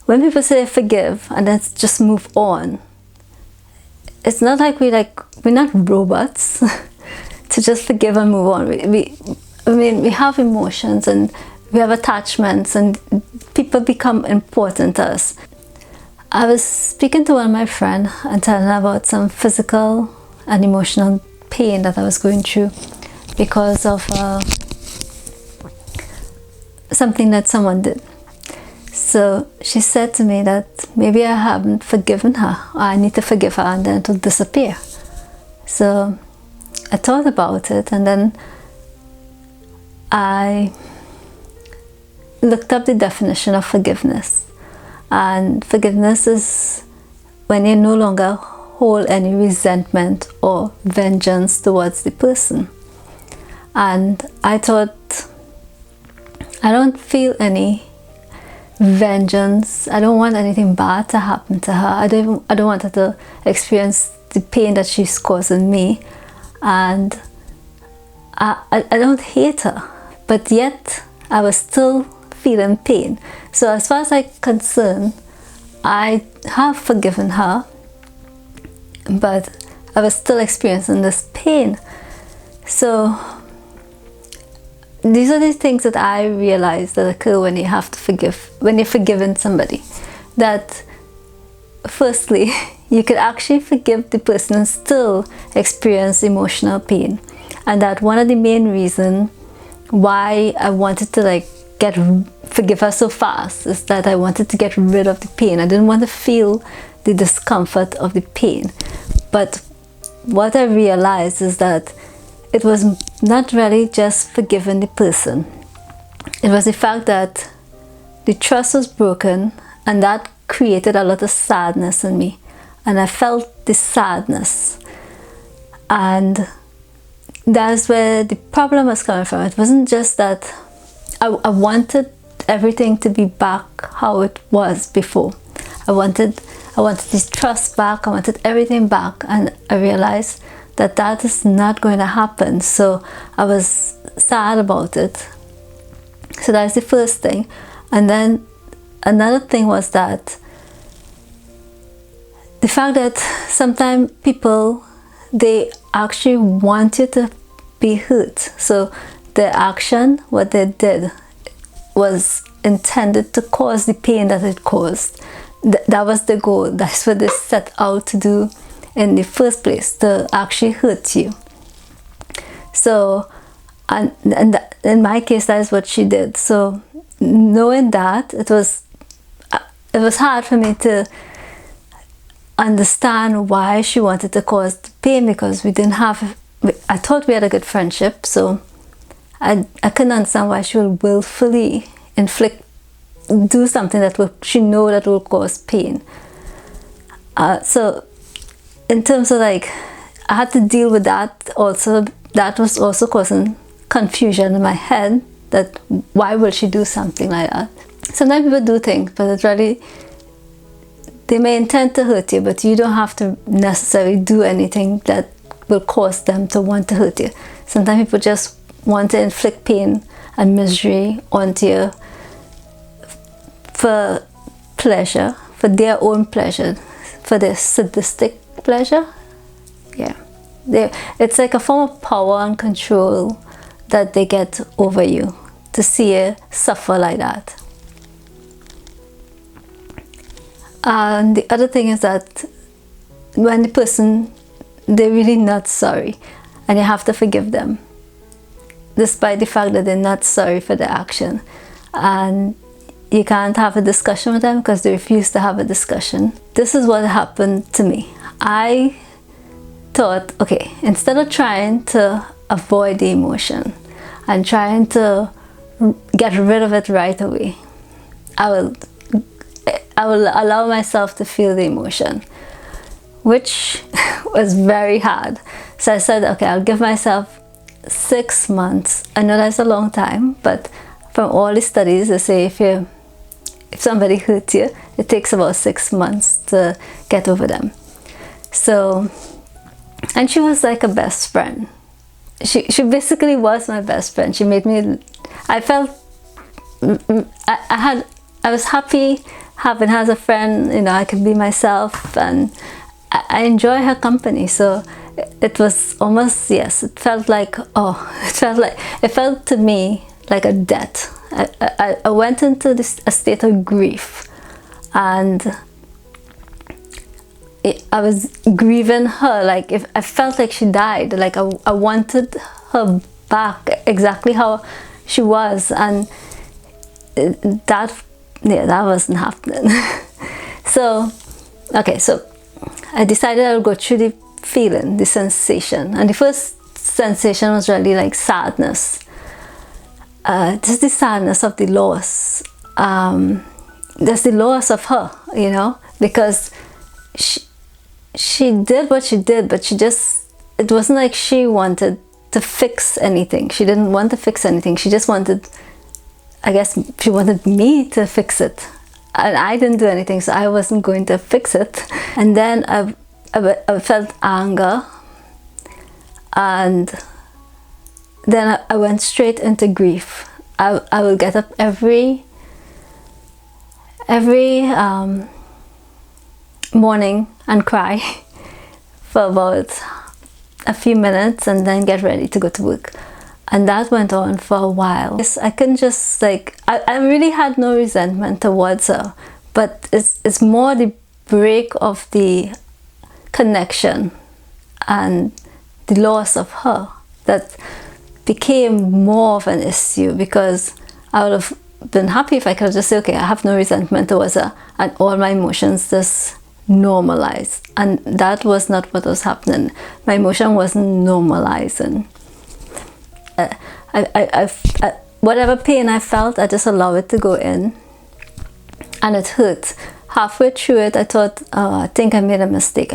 when people say forgive and then just move on, it's not like we're not robots to just forgive and move on. We have emotions and we have attachments, and people become important to us. I was speaking to one of my friends and telling her about some physical and emotional pain that I was going through because of something that someone did. So she said to me that maybe I haven't forgiven her, or I need to forgive her, and then it will disappear. So I thought about it, and then I looked up the definition of forgiveness. And forgiveness is when you no longer hold any resentment or vengeance towards the person. And I thought, I don't feel any vengeance. I don't want anything bad to happen to her. I don't want her to experience the pain that she's causing me. And I don't hate her, but yet I was still feeling pain. So as far as I'm concerned, I have forgiven her, but I was still experiencing this pain. So these are the things that I realize that occur when you have to forgive, when you're forgiving somebody. That firstly, you could actually forgive the person and still experience emotional pain. And that one of the main reasons why I wanted to forgive her so fast is that I wanted to get rid of the pain. I didn't want to feel the discomfort of the pain. But what I realized is that it was not really just forgiving the person. It was the fact that the trust was broken, and that created a lot of sadness in me. And I felt the sadness. And that's where the problem was coming from. It wasn't just that I wanted everything to be back how it was before. I wanted this trust back. I wanted everything back, and I realized that is not going to happen. So I was sad about it. So that's the first thing. And then another thing was that the fact that sometimes people, they actually want you to be hurt. So their action, what they did, was intended to cause the pain that it caused. That was the goal. That's what they set out to do in the first place, to actually hurt you. So, and in my case, that is what she did. So knowing that, it was hard for me to understand why she wanted to cause the pain, because I thought we had a good friendship. So I couldn't understand why she would willfully do something that she know that will cause pain. So in terms of I had to deal with that also. That was also causing confusion in my head, that why will she do something like that? Sometimes people do things, but they may intend to hurt you, but you don't have to necessarily do anything that will cause them to want to hurt you. Sometimes people just want to inflict pain and misery onto you for pleasure, for their own pleasure, for their sadistic pleasure. Yeah, it's like a form of power and control that they get over you, to see you suffer like that. And the other thing is that when the person, they're really not sorry, and you have to forgive them despite the fact that they're not sorry for their action, and you can't have a discussion with them because they refuse to have a discussion. This is what happened to me. I thought, okay, instead of trying to avoid the emotion and trying to get rid of it right away, I will allow myself to feel the emotion, which was very hard. So I said, okay, I'll give myself 6 months. I know that's a long time, but from all the studies, they say if somebody hurts you, it takes about 6 months to get over them. So, and she was like a best friend. She basically was my best friend. She made me, I felt, I was happy having her as a friend, you know, I could be myself, and I enjoy her company. So it was almost, yes, it felt like, it felt to me like a debt. I went into a state of grief, and I was grieving her. Like, if I felt like she died, like I wanted her back exactly how she was, and that wasn't happening. So I decided I would go through the feeling, the sensation, and the first sensation was really like sadness. Just the sadness of the loss. There's the loss of her, you know, because she did what she did, but it wasn't like she wanted to fix anything. She didn't want to fix anything. She just wanted, I guess she wanted me to fix it, and I didn't do anything, so I wasn't going to fix it. And then I felt anger, and then I went straight into grief. I will get up every morning and cry for about a few minutes, and then get ready to go to work. And that went on for a while. I couldn't just like, I really had no resentment towards her, but it's more the break of the connection and the loss of her that became more of an issue, because I would have been happy if I could just say, okay, I have no resentment towards her, and all my emotions just normalized. And that was not what was happening. My emotion wasn't normalizing. Whatever pain I felt, I just allowed it to go in, and it hurt. Halfway through it, I thought, oh, I think I made a mistake.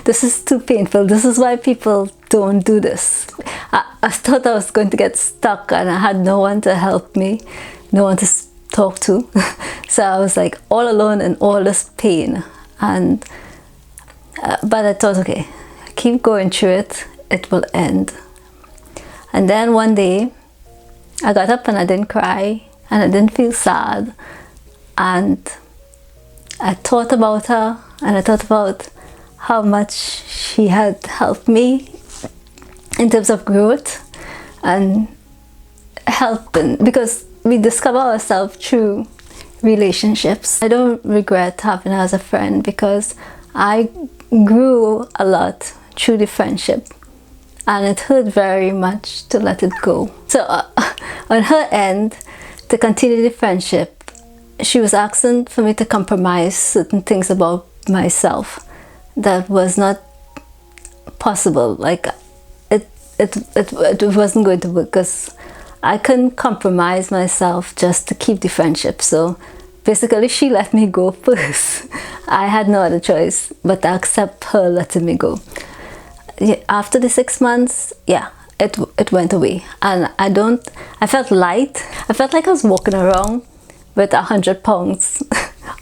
This is too painful. This is why people don't do this. I thought I was going to get stuck, and I had no one to help me, no one to talk to. So I was like all alone in all this pain. And but I thought, okay, keep going through it, it will end. And then one day I got up and I didn't cry, and I didn't feel sad, and I thought about her, and I thought about how much she had helped me in terms of growth and helping, because we discover ourselves through relationships. I don't regret having her as a friend, because I grew a lot through the friendship, and it hurt very much to let it go. So on her end, to continue the friendship, she was asking for me to compromise certain things about myself that was not possible. Like it wasn't going to work, because I couldn't compromise myself just to keep the friendship. So basically she let me go first. I had no other choice but to accept her letting me go. After the 6 months, yeah, it went away, and I felt light. I felt like I was walking around with 100 pounds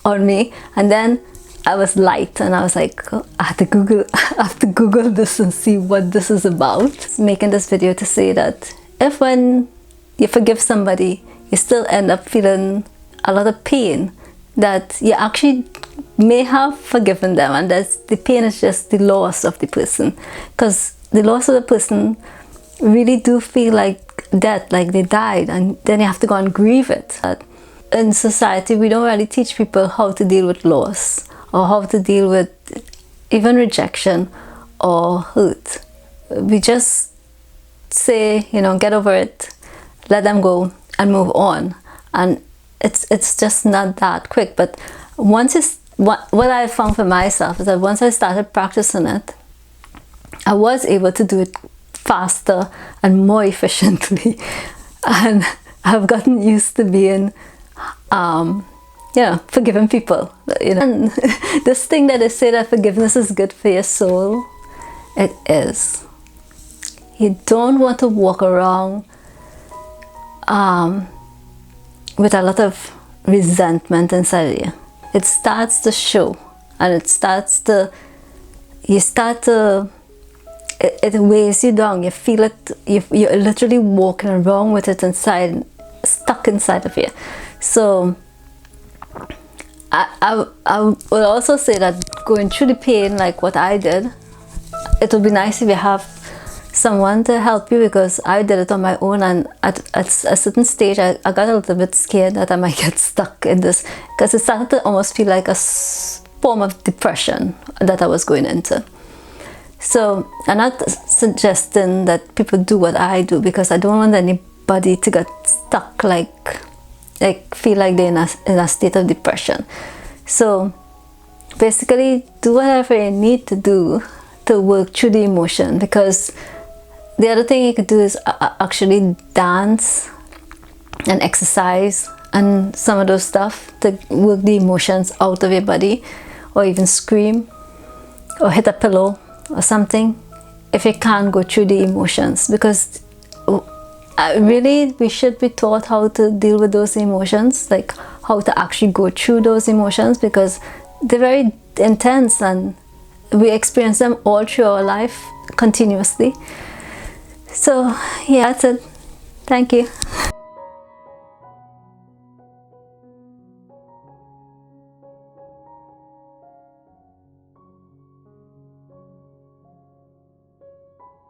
on me, and then I was light, and I was like, oh, I have to Google this and see what this is about. Making this video to say that if when you forgive somebody, you still end up feeling a lot of pain, that you actually may have forgiven them, and the pain is just the loss of the person, because the loss of the person really do feel like death, like they died, and then you have to go and grieve it. In society, we don't really teach people how to deal with loss, or how to deal with even rejection or hurt. We just say, you know, get over it, let them go and move on, and it's just not that quick. But what I found for myself is that once I started practicing it, I was able to do it faster and more efficiently, and I've gotten used to being forgiving people, you know. And this thing that they say that forgiveness is good for your soul, it is. You don't want to walk around with a lot of resentment inside of you. It starts to show, and it weighs you down. You feel it, you're literally walking around with it inside, stuck inside of you. So I would also say that going through the pain like what I did, it would be nice if you have someone to help you, because I did it on my own, and at a certain stage I got a little bit scared that I might get stuck in this, because it started to almost feel like a form of depression that I was going into. So I'm not suggesting that people do what I do, because I don't want anybody to get stuck, like feel like they're in a state of depression. So basically do whatever you need to do to work through the emotion, because the other thing you could do is actually dance and exercise and some of those stuff to work the emotions out of your body, or even scream or hit a pillow or something if you can't go through the emotions, because really we should be taught how to deal with those emotions, like how to actually go through those emotions, because they're very intense and we experience them all through our life continuously. So yeah, that's it. Thank you.